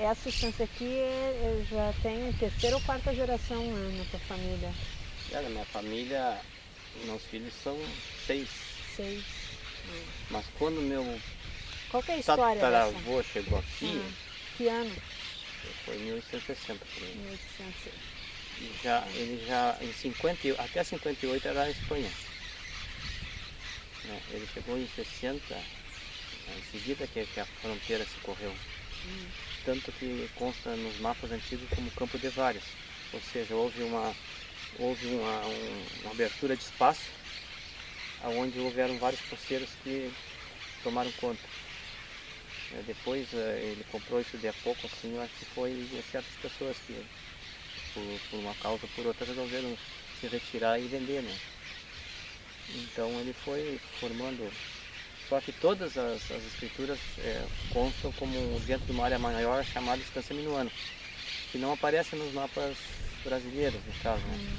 essa estância aqui já tem terceira ou quarta geração, né, na tua família? Na minha família, meus filhos são 6. 6. Mas quando meu Qual que é a história dessa? tataravô chegou aqui, Que ano? foi em 1860 por aí. 1860. Ele já em 50, até 58 era a Espanha. Ele chegou em 60, em seguida que a fronteira se correu. Tanto que consta nos mapas antigos como Campo de Vários. Ou seja, houve uma abertura de espaço, onde houveram vários poceiros que tomaram conta. Depois ele comprou isso de a pouco, assim, eu acho que foi certas pessoas que, por uma causa ou por outra, resolveram se retirar e vender, né? Então ele foi formando, só que todas as escrituras constam como dentro de uma área maior chamada Estância Minuano, que não aparece nos mapas brasileiros, no caso, né?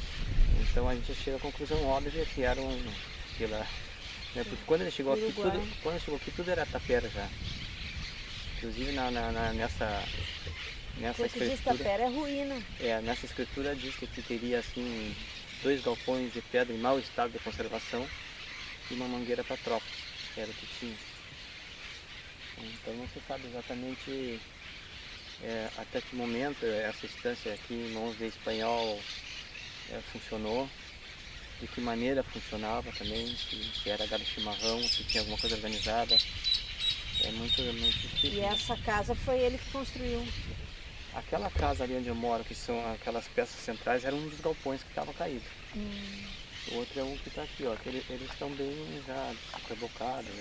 Então a gente chega à conclusão óbvia que era porque quando ele chegou aqui tudo era tapera já. Inclusive nessa Quando tu diz escritura. tapera, é ruína. Nessa escritura diz que teria assim 2 galpões de pedra em mau estado de conservação e uma mangueira para tropas, que era o que tinha. Então não se sabe exatamente até que momento essa estância aqui em mãos de espanhol funcionou, de que maneira funcionava também, se era gado de chimarrão, se tinha alguma coisa organizada. É muito difícil. E essa casa foi ele que construiu? Aquela casa ali onde eu moro, que são aquelas peças centrais, era um dos galpões que estava caído. O outro é um que está aqui, ó, que eles estão bem já rebocados,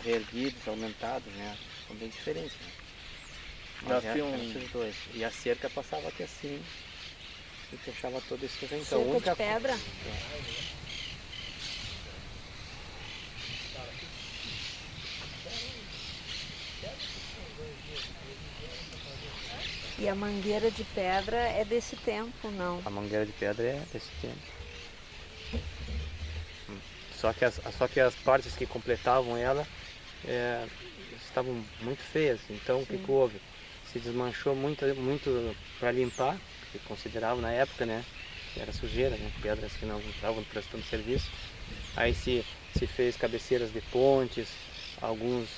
reerguidos, aumentados, né? São bem diferentes, né? Mas eram esses dois. E a cerca passava aqui assim e fechava todo esse terreno. Cerca de pedra? E a mangueira de pedra é desse tempo, não? A mangueira de pedra é desse tempo. Só que as partes que completavam ela estavam muito feias. Então o que houve? Se desmanchou muito para limpar, que consideravam na época, né? Que era sujeira, né? Pedras que não estavam prestando serviço. Aí se fez cabeceiras de pontes, alguns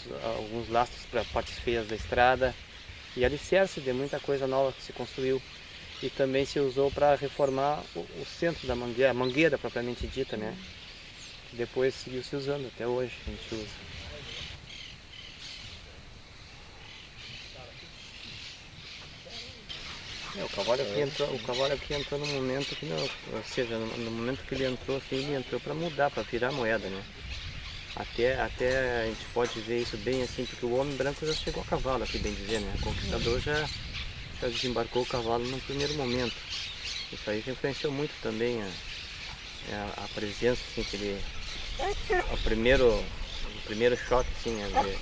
lastros para partes feias da estrada e alicerce de muita coisa nova que se construiu. E também se usou para reformar o centro da mangueira, a mangueira propriamente dita, né? Que depois seguiu se usando, até hoje a gente usa. O cavalo aqui entrou no momento que não, ou seja, no momento que ele entrou, assim, ele entrou para mudar, para virar moeda, né? Até a gente pode ver isso bem assim, porque o homem branco já chegou a cavalo, aqui bem dizer, né? O conquistador já desembarcou o cavalo no primeiro momento. Isso aí já influenciou muito também a presença, assim, que ele... O primeiro choque, assim, né,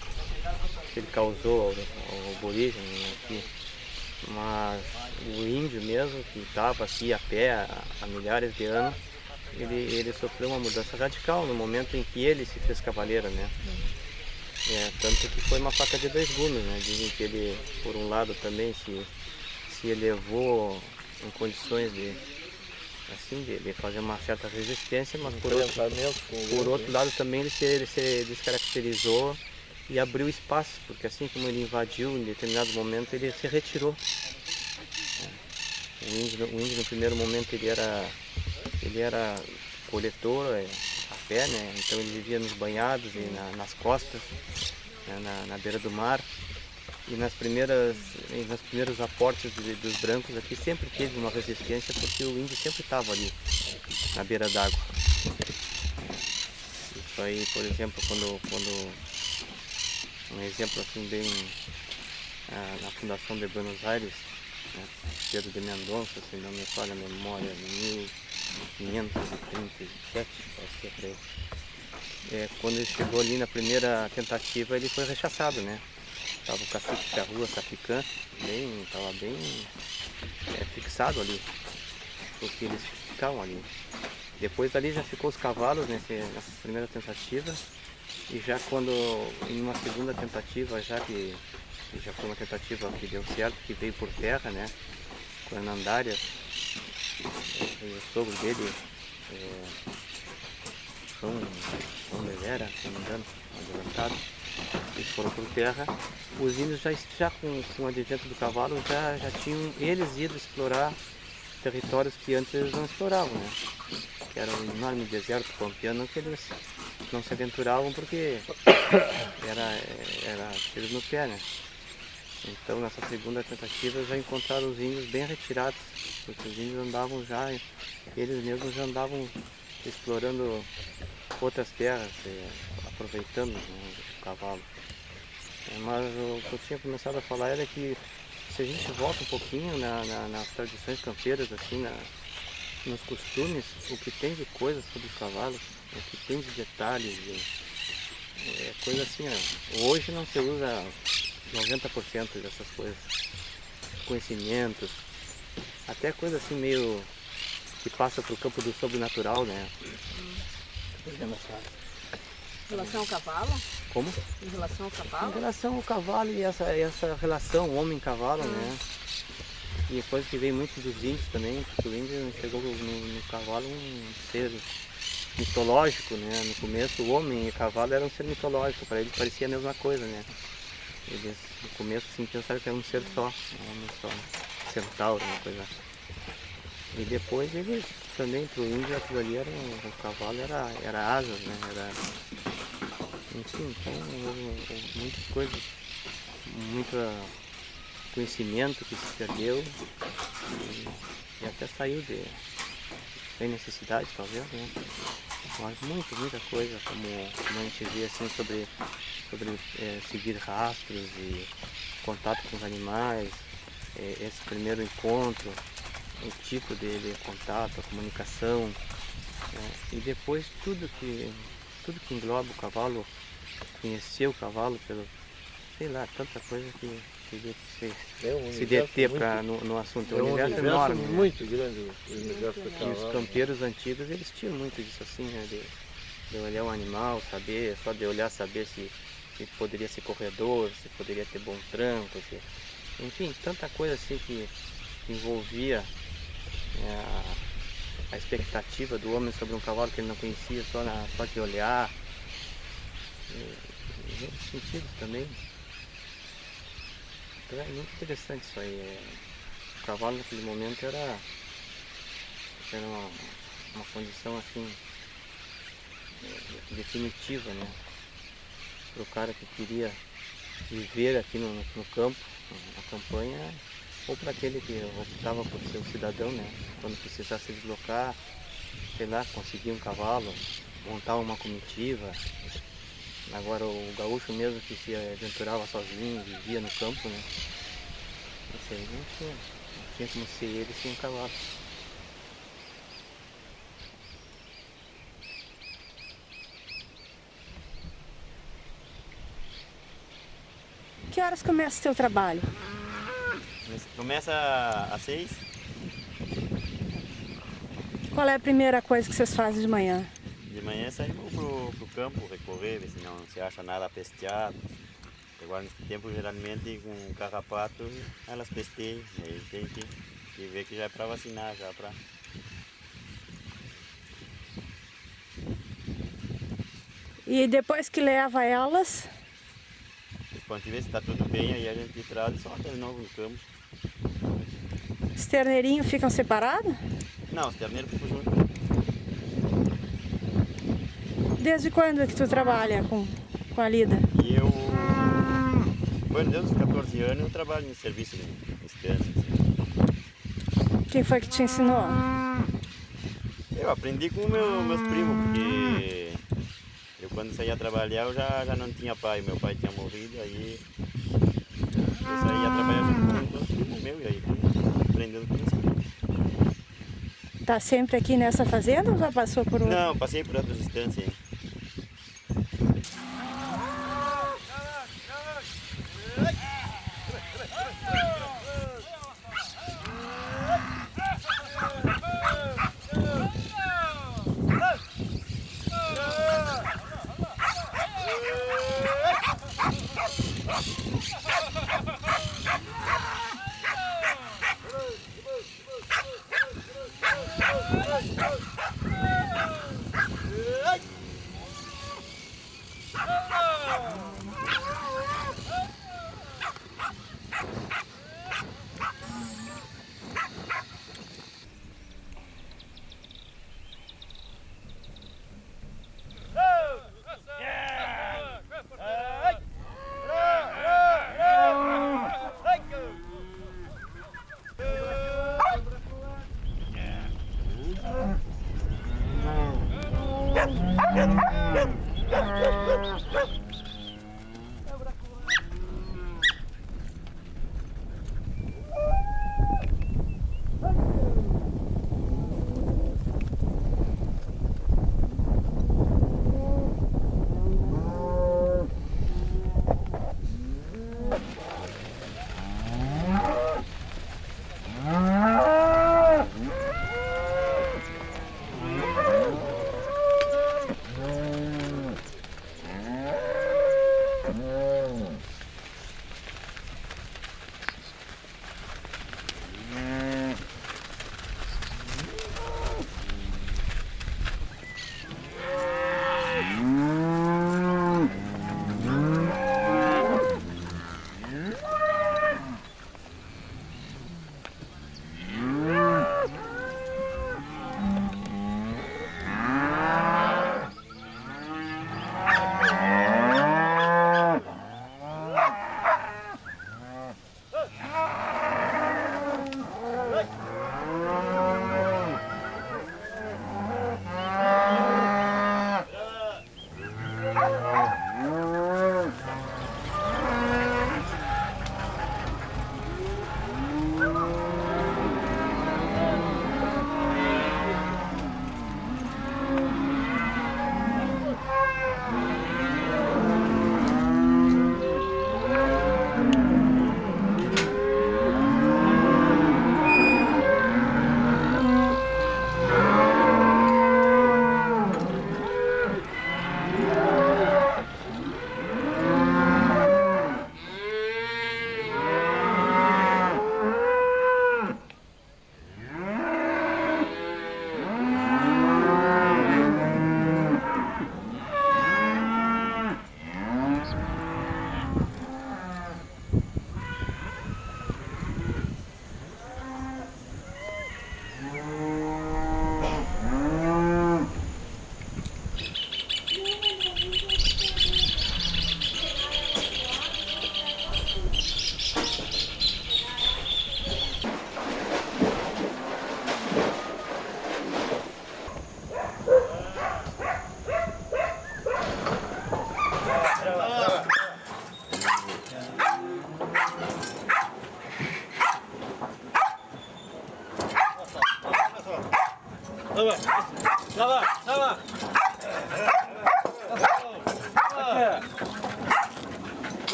que ele causou ao aborígene, né, aqui. Mas o índio mesmo, que estava aqui a pé há milhares de anos, ele sofreu uma mudança radical no momento em que ele se fez cavaleiro, né? Tanto que foi uma faca de 2 gumes, né? Dizem que ele, por um lado, também se elevou em condições de fazer uma certa resistência, mas por outro lado também ele se descaracterizou e abriu espaço, porque assim como ele invadiu em determinado momento, ele se retirou. O índio no primeiro momento ele era coletor a pé, né? Então ele vivia nos banhados e nas costas, né? na beira do mar. E nos primeiros aportes dos brancos aqui sempre teve uma resistência, porque o índio sempre estava ali, na beira d'água. Isso aí, por exemplo, quando um exemplo assim bem na fundação de Buenos Aires, né, Pedro de Mendonça, se não me falha a memória, em 1537, parece que é por aí. Quando ele chegou ali na primeira tentativa, ele foi rechaçado, né? Estava o cacique da rua, Capicã, estava bem fixado ali, porque eles ficavam ali. Depois ali já ficou os cavalos nessa primeira tentativa, e já quando em uma segunda tentativa, já que que já foi uma tentativa que deu certo, que veio por terra, né? Com Hernandárias, o sogro dele, João Levera, se não me engano, adelantado, eles foram por terra. Os índios já com o advento do cavalo já tinham eles ido explorar territórios que antes eles não exploravam, né? Que era um enorme deserto pampeano que eles não se aventuravam porque era tiro no pé, né? Então nessa segunda tentativa já encontraram os índios bem retirados, porque os índios andavam já, eles mesmos já andavam explorando outras terras, aproveitando, né, o cavalo. Mas o que eu tinha começado a falar era que se a gente volta um pouquinho nas tradições campeiras, assim, nos costumes, o que tem de coisas sobre os cavalos, o que tem de detalhes, coisa assim, hoje não se usa 90% dessas coisas, conhecimentos, até coisa assim meio que passa para o campo do sobrenatural, né? Em relação ao cavalo? Como? Em relação ao Em cavalo? relação ao cavalo e essa relação homem-cavalo, né? E coisa que veio muito dos índios também, porque o índio chegou no cavalo um ser mitológico, né? No começo o homem e o cavalo eram um ser mitológico, para eles parecia a mesma coisa, né? Eles no começo assim, pensaram que era um ser só, um homem só, um centauro, uma coisa. E depois eles também, para o índio, aquilo ali era o cavalo era asas, né? Enfim, então houve muitas coisas, muito conhecimento que se perdeu e até saiu sem necessidade, talvez, né? Mas muita coisa, como a gente vê assim sobre seguir rastros e contato com os animais, esse primeiro encontro, o tipo dele, o contato, a comunicação, e depois tudo que engloba o cavalo, conhecer o cavalo pelo, sei lá, tanta coisa que se deter no assunto. É um universo enorme, né? muito grande o universo do E cavalo. os campeiros antigos, eles tinham muito disso assim, né? De olhar um animal, saber, só de olhar saber se poderia ser corredor, se poderia ter bom tranco, enfim, tanta coisa assim que envolvia a expectativa do homem sobre um cavalo que ele não conhecia, só de olhar, em outros sentidos também. Então é muito interessante isso aí. O cavalo naquele momento era uma condição assim definitiva, né? Para o cara que queria viver aqui no campo, na campanha, ou para aquele que optava por ser um cidadão, né? Quando precisasse se deslocar, sei lá, conseguir um cavalo, montar uma comitiva. Agora o gaúcho mesmo que se aventurava sozinho, vivia no campo, né? Isso aí não tinha como ser ele sem um cavalo. Que horas começa o seu trabalho? Começa às 6. Qual é a primeira coisa que vocês fazem de manhã? De manhã saímos pro campo recorrer, ver se não se acha nada pesteado. Agora nesse tempo geralmente com carrapato elas pesteiam, aí tem que ver que já é para vacinar, já para. E depois que leva elas, Quando a gente vê se está tudo bem, aí a gente traz e solta de novo no campo. os terneirinhos ficam separados? Não, os terneiros ficam juntos. Desde quando é que tu trabalha com a lida? E eu, desde os 14 anos, eu trabalho em serviço de estância. Quem foi que te ensinou? Eu aprendi com meus primos, porque eu quando saía trabalhar eu já não tinha pai, meu pai tinha morrido, aí eu saía trabalhar junto com os primos meus, e aí fui aprendendo com os primos. Tá sempre aqui nessa fazenda ou já passou por outra? Não, passei por outras instâncias. Hein?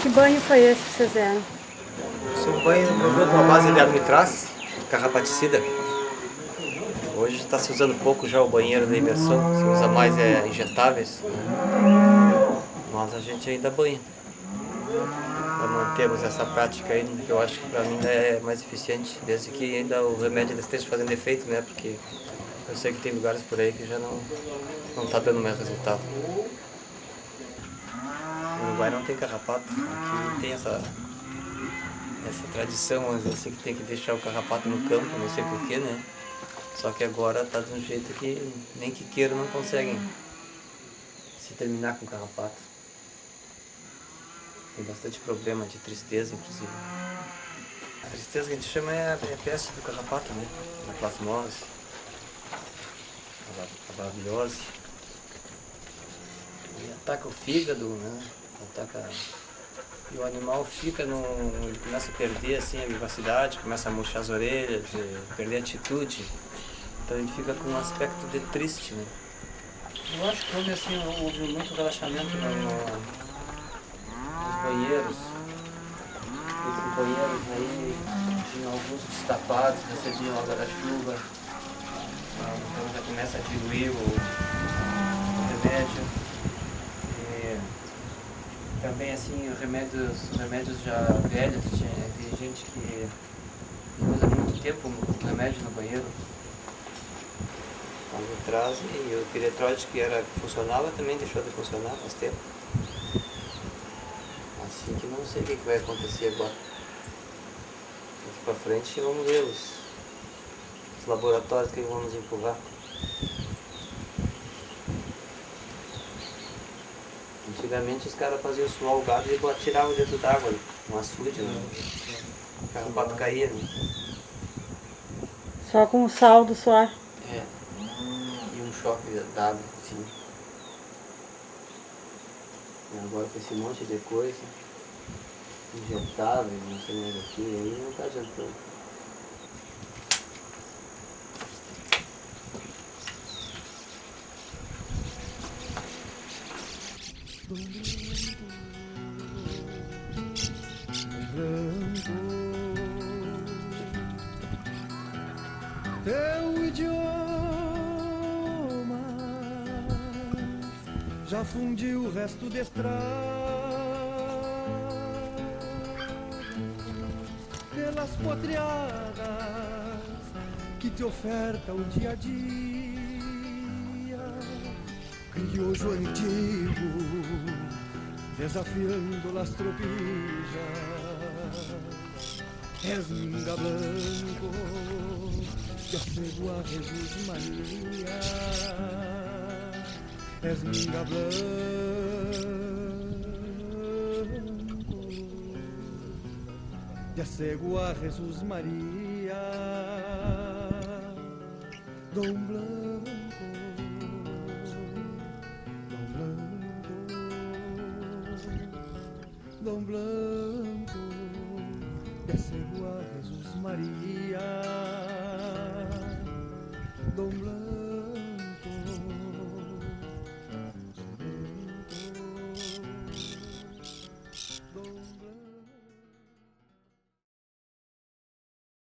Que banho foi esse que vocês deram? Esse é um banho no produto, uma base de almitraz, carrapaticida. Hoje está se usando pouco já o banheiro da imersão, se usa mais injetáveis, né? Mas a gente ainda banha. Para mantermos essa prática aí, que eu acho que para mim é mais eficiente, desde que ainda o remédio esteja fazendo efeito, né? Porque eu sei que tem lugares por aí que já não está dando mais resultado. No Uruguai não tem carrapato, aqui tem essa tradição, vamos dizer assim, que tem que deixar o carrapato no campo, não sei porquê, né? Só que agora está de um jeito que nem que queiram não conseguem se terminar com o carrapato. Tem bastante problema de tristeza, inclusive. tristeza que a gente chama é a peste do carrapato, né? A plasmose, a babiose. E ataca o fígado, né? Ataca... E o animal fica no... ele começa a perder assim, a vivacidade, começa a murchar as orelhas, perder a atitude. Então ele fica com um aspecto de triste, né? Eu acho que houve muito relaxamento nos banheiros. Esses banheiros aí tinham alguns destapados, recebiam água da chuva. Então já começa a diluir o remédio. E também assim, os remédios já velhos, tem gente que usa muito tempo o remédio no banheiro. Quando traz, e o piretroide que funcionava também deixou de funcionar faz tempo. Assim que não sei o que vai acontecer agora. Daqui pra frente vamos ver os laboratórios que vamos empurrar. Antigamente os caras faziam suar o gado e tiravam dentro d'água, um açude, né? O carrapato caía, né? Só com o sal do suar. É. E um choque d'água, assim. E agora com esse monte de coisa, injetável, não sei mais o que, aí não tá adiantando. Teu idioma já fundiu o resto de estradas pelas potreadas que te oferta o dia a dia. Criojo antigo desafiando las tropillas. És minga blanco que acego a Jesus Maria. És minga blanco que acego a Jesus Maria. Dom Blanco, Dom Blanco, Dom Blanco, que acego a Jesus Maria. Dom Blanco.